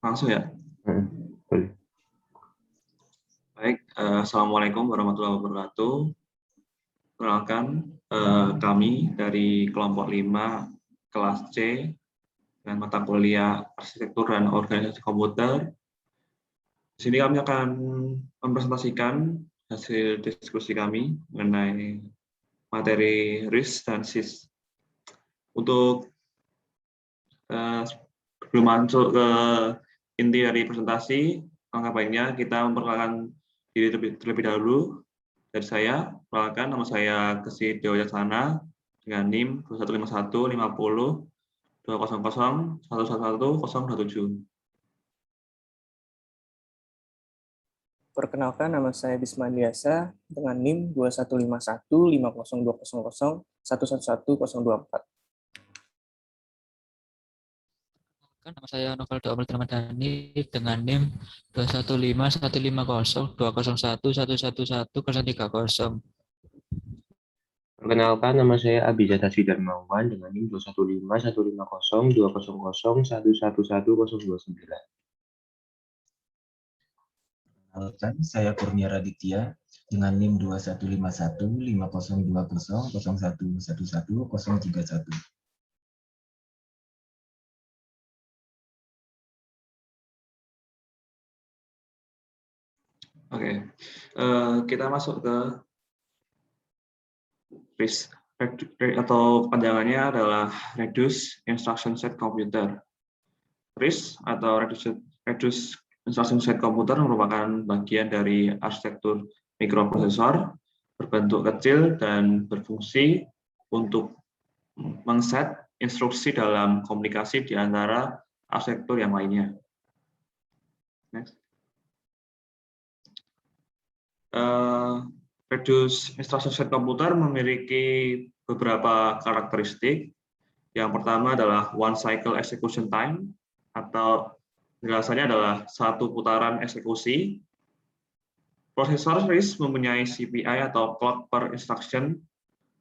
Langsung ya? Boleh. Baik, Assalamualaikum warahmatullahi wabarakatuh. Perkenalkan, kami dari kelompok 5 kelas C dengan mata kuliah Arsitektur dan Organisasi Komputer. Di sini kami akan mempresentasikan hasil diskusi kami mengenai materi RIS dan SIS. Untuk sebelum masuk ke inti dari presentasi, langkah baiknya kita memperkenalkan diri terlebih dahulu. Dari saya, perkenalkan nama saya Gesit Dewa Yaksana dengan NIM 2151 50 200 111 027. Perkenalkan, nama saya Bisma Andiasa dengan NIM 2151 50 200 111 024. Nama saya Novel Doamel Ramadhani dengan NIM 215 150 201 111 030. Perkenalkan, nama saya Abijat Hasbi Darmawan dengan NIM 215 150 200 111 029. Perkenalkan, saya Kurnia Raditya dengan NIM 2151 5020 0111 031. Oke, kita masuk ke RIS atau panjangannya adalah Reduced Instruction Set Computer. RIS atau Reduced Instruction Set Computer merupakan bagian dari arsitektur mikroprosesor berbentuk kecil dan berfungsi untuk mengset instruksi dalam komunikasi di antara arsitektur yang lainnya. Next. Reduced Instruction Set Computer memiliki beberapa karakteristik. Yang pertama adalah one cycle execution time, atau penjelasannya adalah satu putaran eksekusi. Prosesor RISC mempunyai CPI atau clock per instruction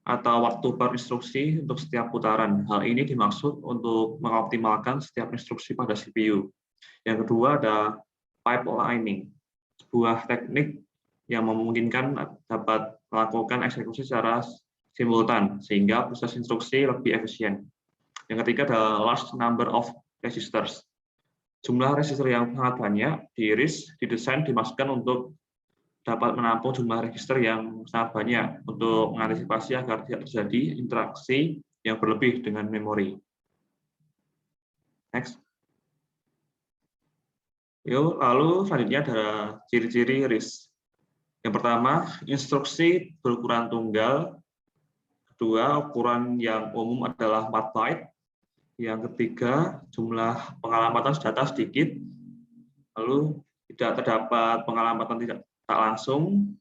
atau waktu per instruksi untuk setiap putaran. Hal ini dimaksud untuk mengoptimalkan setiap instruksi pada CPU. Yang kedua ada pipelining, sebuah teknik yang memungkinkan dapat melakukan eksekusi secara simultan sehingga proses instruksi lebih efisien. Yang ketiga adalah large number of registers. Jumlah register yang sangat banyak di RISC didesain dimaksudkan untuk dapat menampung jumlah register yang sangat banyak untuk mengantisipasi agar tidak terjadi interaksi yang berlebih dengan memori. Next. Yuk, lalu selanjutnya ada ciri-ciri RISC. Yang pertama, instruksi berukuran tunggal. Kedua, ukuran yang umum adalah 4 byte. Yang ketiga, jumlah pengalamatan data sedikit. Lalu tidak terdapat pengalamatan tak langsung.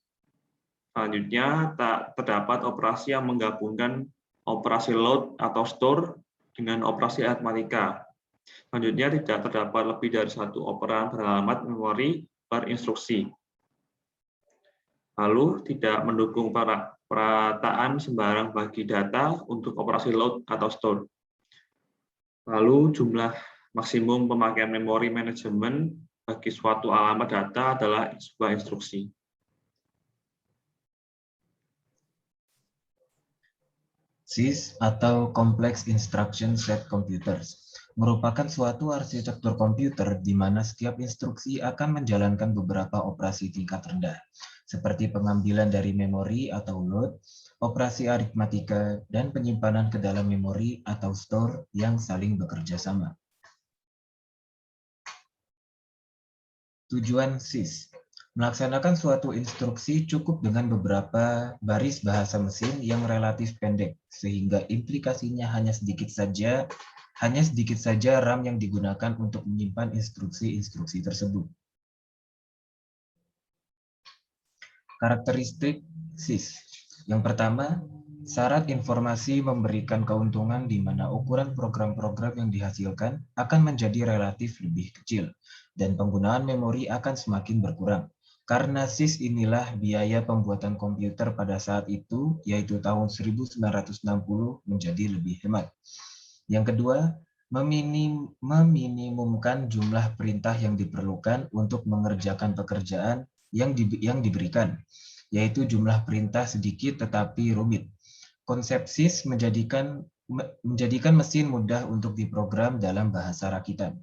Selanjutnya, tak terdapat operasi yang menggabungkan operasi load atau store dengan operasi aritmatika. Selanjutnya, tidak terdapat lebih dari satu operan beralamat memori per instruksi. Lalu tidak mendukung perataan sembarang bagi data untuk operasi load atau store. Lalu jumlah maksimum pemakaian memori manajemen bagi suatu alamat data adalah sebuah instruksi. SIS atau Complex Instruction Set Computers merupakan suatu arsitektur komputer di mana setiap instruksi akan menjalankan beberapa operasi tingkat rendah, seperti pengambilan dari memori atau load, operasi aritmatika, dan penyimpanan ke dalam memori atau store yang saling bekerja sama. Tujuan SIS: melaksanakan suatu instruksi cukup dengan beberapa baris bahasa mesin yang relatif pendek, sehingga implikasinya hanya sedikit saja RAM yang digunakan untuk menyimpan instruksi-instruksi tersebut. Karakteristik SIS. Yang pertama, syarat informasi memberikan keuntungan di mana ukuran program-program yang dihasilkan akan menjadi relatif lebih kecil, dan penggunaan memori akan semakin berkurang. Karena SIS inilah biaya pembuatan komputer pada saat itu, yaitu tahun 1960, menjadi lebih hemat. Yang kedua, meminimumkan jumlah perintah yang diperlukan untuk mengerjakan pekerjaan yang diberikan, yaitu jumlah perintah sedikit tetapi rumit. Konsep SIS menjadikan mesin mudah untuk diprogram dalam bahasa rakitan.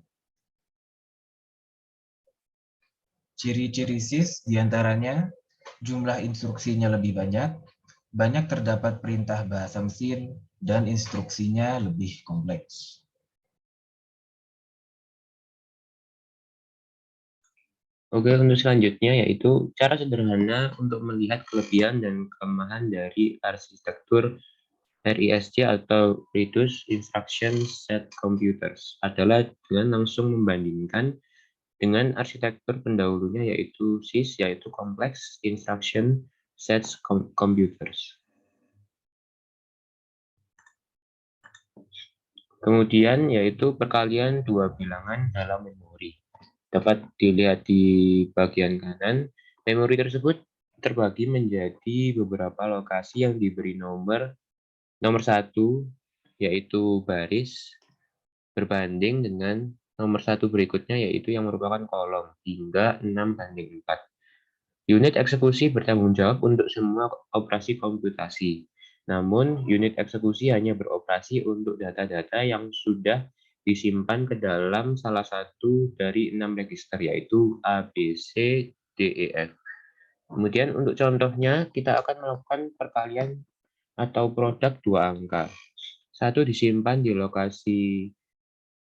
Ciri-ciri SIS diantaranya jumlah instruksinya lebih banyak terdapat perintah bahasa mesin, dan instruksinya lebih kompleks. Oke, untuk selanjutnya yaitu cara sederhana untuk melihat kelebihan dan kelemahan dari arsitektur RISC atau Reduced Instruction Set Computers adalah dengan langsung membandingkan dengan arsitektur pendahulunya yaitu SIS, yaitu Complex Instruction Set Computers. Kemudian yaitu perkalian dua bilangan dalam memori. Dapat dilihat di bagian kanan, memori tersebut terbagi menjadi beberapa lokasi yang diberi nomor 1, yaitu baris, berbanding dengan nomor 1 berikutnya, yaitu yang merupakan kolom, hingga 6:4. Unit eksekusi bertanggung jawab untuk semua operasi komputasi. Namun, unit eksekusi hanya beroperasi untuk data-data yang sudah disimpan ke dalam salah satu dari 6 register, yaitu A, B, C, D, E, F. Kemudian untuk contohnya, kita akan melakukan perkalian atau produk dua angka. Satu disimpan di lokasi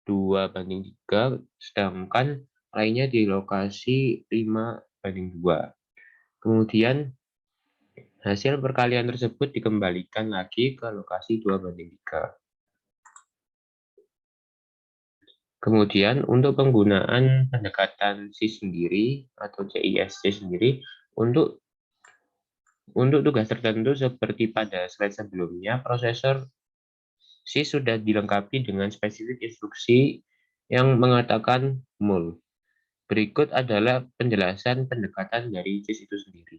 2:3, sedangkan lainnya di lokasi 5:2. Kemudian hasil perkalian tersebut dikembalikan lagi ke lokasi 2:3. Kemudian untuk penggunaan pendekatan SIS sendiri atau CISC sendiri untuk tugas tertentu seperti pada slide sebelumnya, prosesor SIS sudah dilengkapi dengan spesifik instruksi yang mengatakan mul. Berikut adalah penjelasan pendekatan dari SIS itu sendiri.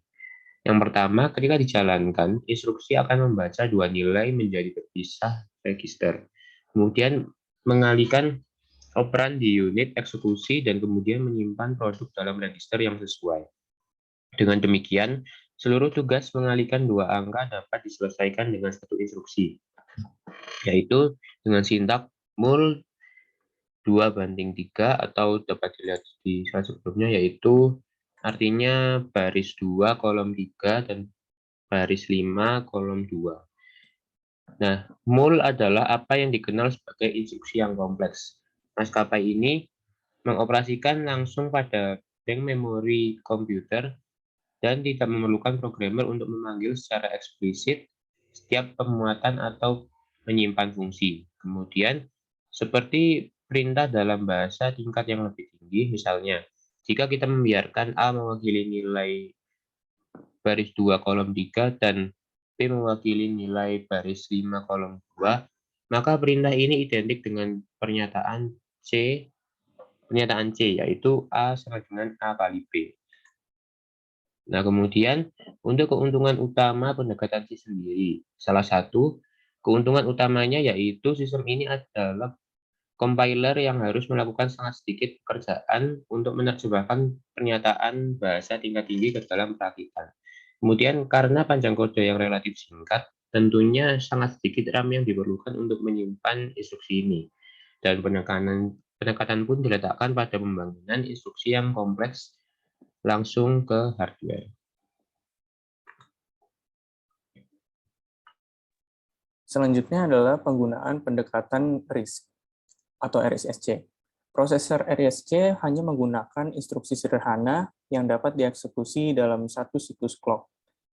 Yang pertama, ketika dijalankan, instruksi akan membaca dua nilai menjadi terpisah register. Kemudian mengalihkan operan di unit eksekusi dan kemudian menyimpan produk dalam register yang sesuai. Dengan demikian, seluruh tugas mengalihkan dua angka dapat diselesaikan dengan satu instruksi, yaitu dengan sintak mul 2:3 atau dapat dilihat di slide sebelumnya, yaitu artinya baris 2 kolom 3 dan baris 5 kolom 2. Nah, mul adalah apa yang dikenal sebagai instruksi yang kompleks. Maskapai ini mengoperasikan langsung pada bank memori komputer dan tidak memerlukan programmer untuk memanggil secara eksplisit setiap pemuatan atau menyimpan fungsi. Kemudian, seperti perintah dalam bahasa tingkat yang lebih tinggi, misalnya, jika kita membiarkan A mewakili nilai baris 2 kolom 3 dan B mewakili nilai baris 5 kolom 2, maka perintah ini identik dengan pernyataan C, yaitu A sama dengan A kali B. Nah, kemudian untuk keuntungan utama pendekatan SIS sendiri, salah satu keuntungan utamanya yaitu sistem ini adalah compiler yang harus melakukan sangat sedikit pekerjaan untuk menerjemahkan pernyataan bahasa tingkat tinggi ke dalam perakitan. Kemudian karena panjang kode yang relatif singkat, tentunya sangat sedikit RAM yang diperlukan untuk menyimpan instruksi ini. Dan penekanan pun diletakkan pada pembangunan instruksi yang kompleks langsung ke hardware. Selanjutnya adalah penggunaan pendekatan RISC atau RISC. Prosesor RISC hanya menggunakan instruksi sederhana yang dapat dieksekusi dalam satu siklus clock.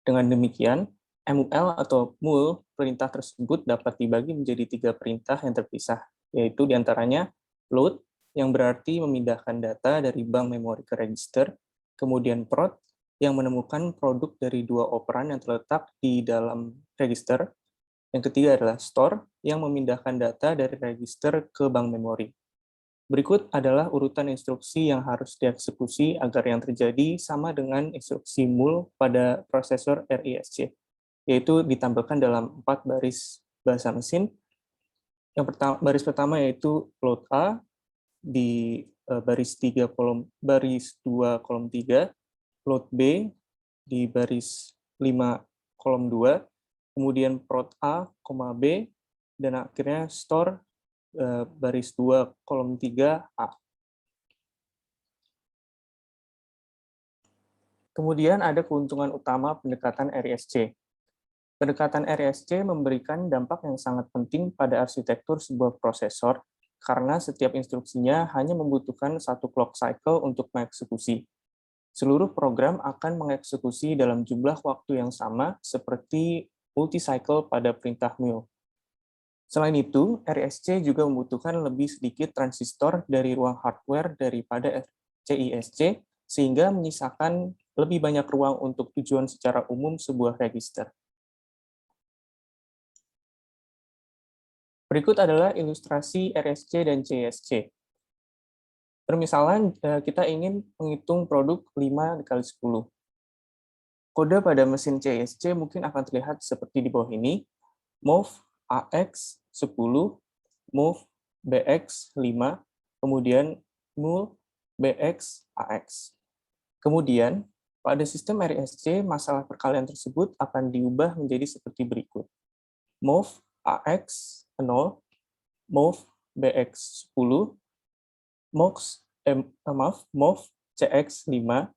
Dengan demikian, MUL atau mul perintah tersebut dapat dibagi menjadi 3 perintah yang terpisah, yaitu diantaranya load, yang berarti memindahkan data dari bank memori ke register, kemudian prod, yang menemukan produk dari dua operan yang terletak di dalam register. Yang ketiga adalah store, yang memindahkan data dari register ke bank memori. Berikut adalah urutan instruksi yang harus dieksekusi agar yang terjadi sama dengan instruksi mul pada prosesor RISC, yaitu ditampilkan dalam 4 baris bahasa mesin. baris pertama yaitu float A di baris 2 kolom 3, float B di baris 5 kolom 2, kemudian prot A, B, dan akhirnya store baris 2 kolom 3 A. Kemudian ada keuntungan utama pendekatan RISC. Pendekatan RISC memberikan dampak yang sangat penting pada arsitektur sebuah prosesor karena setiap instruksinya hanya membutuhkan satu clock cycle untuk mengeksekusi. Seluruh program akan mengeksekusi dalam jumlah waktu yang sama seperti multi-cycle pada perintah mul. Selain itu, RISC juga membutuhkan lebih sedikit transistor dari ruang hardware daripada CISC, sehingga menyisakan lebih banyak ruang untuk tujuan secara umum sebuah register. Berikut adalah ilustrasi RISC dan CISC. Permisalan, kita ingin menghitung produk 5 dikali 10. Kode pada mesin CISC mungkin akan terlihat seperti di bawah ini, move AX 10, move BX 5, kemudian mul BX AX. Kemudian, pada sistem RISC, masalah perkalian tersebut akan diubah menjadi seperti berikut. Move AX 0, move BX 10, move CX 5,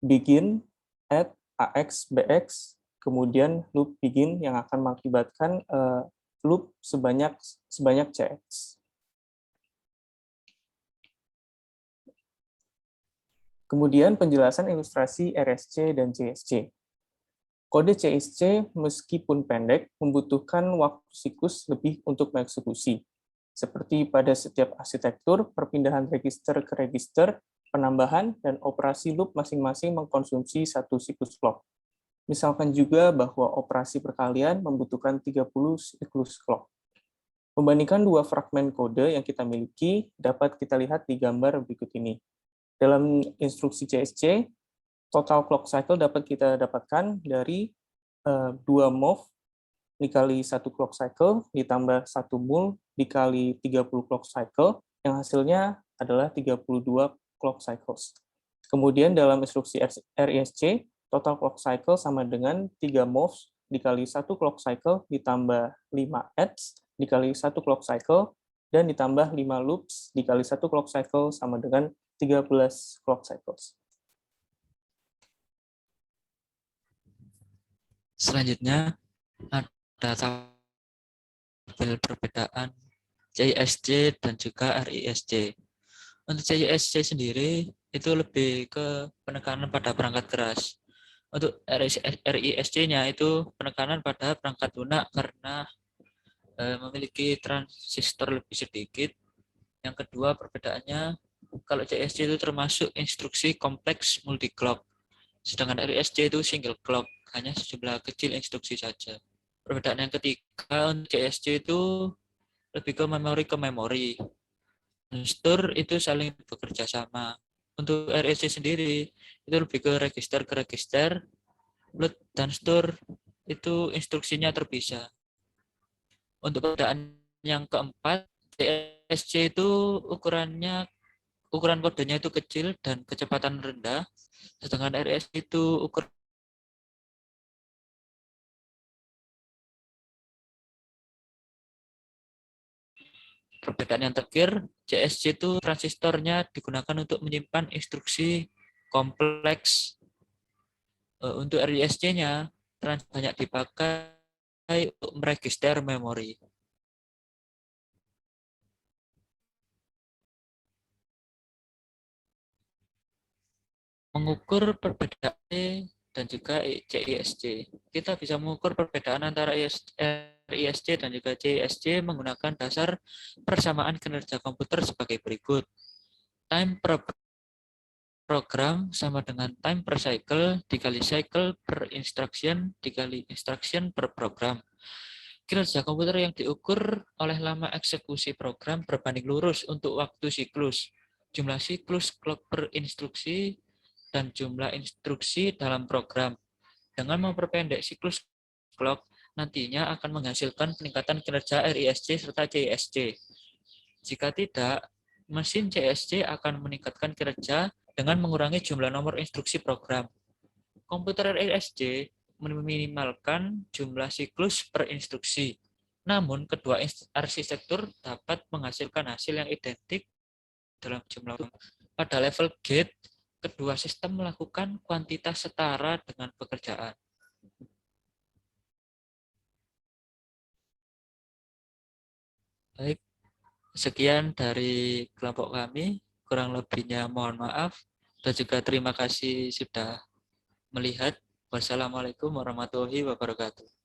begin at AX BX, kemudian loop begin yang akan mengakibatkan loop sebanyak CX. Kemudian penjelasan ilustrasi RISC dan CISC. Kode CISC meskipun pendek membutuhkan waktu siklus lebih untuk mengeksekusi. Seperti pada setiap arsitektur, perpindahan register ke register, penambahan, dan operasi loop masing-masing mengkonsumsi satu siklus clock. Misalkan juga bahwa operasi perkalian membutuhkan 30 siklus clock. Membandingkan dua fragmen kode yang kita miliki, dapat kita lihat di gambar berikut ini. Dalam instruksi CISC, total clock cycle dapat kita dapatkan dari 2 move dikali 1 clock cycle ditambah 1 mul dikali 30 clock cycle, yang hasilnya adalah 32 clock cycles. Kemudian dalam instruksi RISC, total clock cycle sama dengan 3 moves dikali 1 clock cycle ditambah 5 adds dikali 1 clock cycle, dan ditambah 5 loops dikali 1 clock cycle sama dengan 13 clock cycles. Selanjutnya ada tabel perbedaan CISC dan juga RISC. Untuk CISC sendiri itu lebih ke penekanan pada perangkat keras. Untuk RISC-nya itu penekanan pada perangkat lunak karena memiliki transistor lebih sedikit. Yang kedua perbedaannya, kalau CISC itu termasuk instruksi kompleks multi-clock. Sedangkan RISC itu single clock, hanya sejumlah kecil instruksi saja. Perbedaan yang ketiga, untuk CISC itu lebih ke memori. Transistor itu saling bekerja sama. Untuk RISC sendiri, itu lebih ke register, load dan store itu instruksinya terpisah. Untuk perbedaan yang keempat, CISC itu ukuran kodenya itu kecil dan kecepatan rendah, sedangkan RISC itu ukuran perbedaan yang terakhir, CISC itu transistornya digunakan untuk menyimpan instruksi kompleks. Untuk RISC-nya, banyak dipakai untuk meregister memori. Mengukur perbedaan dan juga CISC. Kita bisa mengukur perbedaan antara RISC dan juga CISC menggunakan dasar persamaan kinerja komputer sebagai berikut. Time per program sama dengan time per cycle dikali cycle per instruction dikali instruction per program. Kinerja komputer yang diukur oleh lama eksekusi program berbanding lurus untuk waktu siklus, jumlah siklus clock per instruksi, dan jumlah instruksi dalam program. Dengan memperpendek siklus clock, nantinya akan menghasilkan peningkatan kinerja RISC serta CISC. Jika tidak, mesin CISC akan meningkatkan kinerja dengan mengurangi jumlah nomor instruksi program. Komputer RISC meminimalkan jumlah siklus per instruksi. Namun, kedua arsitektur dapat menghasilkan hasil yang identik dalam jumlah. Pada level gate, kedua sistem melakukan kuantitas setara dengan pekerjaan. Baik, sekian dari kelompok kami. Kurang lebihnya mohon maaf. Dan juga terima kasih sudah melihat. Wassalamualaikum warahmatullahi wabarakatuh.